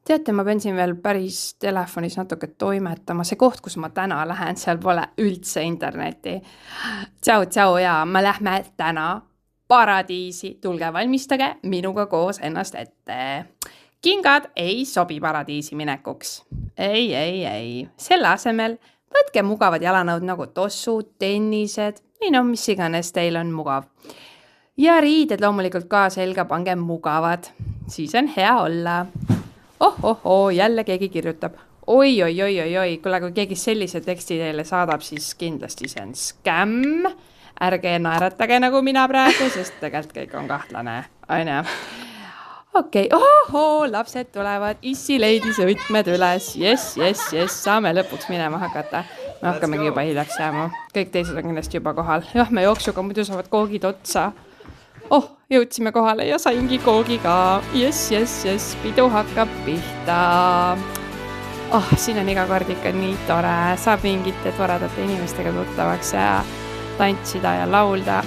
Teate, ma pean siin veel päris telefonis natuke toimetama. See koht, kus ma täna lähen, seal pole üldse interneti. Tšau ja me lähme täna paradiisi. Tulge valmistage minuga koos ennast ette. Kingad ei sobi paradiisi minekuks. Ei. Selle asemel võtke mugavad jalanõud nagu tossud, tennised või mis iganes teil on mugav. Ja riided loomulikult ka selga pange mugavad. Siis on hea olla. Jälle keegi kirjutab. Oi. Kuule, kui keegi sellise teksti teile saadab, siis kindlasti see on skämm. Ärge naeratage nagu mina praegu, sest tegelikult kõik on kahtlane. Aine. Okei. Lapsed tulevad. Issi leidis võtmed üles. Yes. Saame lõpuks minema hakata. Me hakkamegi juba hiljaks jääma. Kõik teised on kindlasti juba kohal. Jah, me jooksuga muidu saavad koogid otsa. Jõudsime kohale ja saingi koogi ka. Yes. Pidu hakkab pihta. Siin on iga kord ikka nii tore. Saab mingite toredate inimestega tuttavaks ja tantsida ja laulda.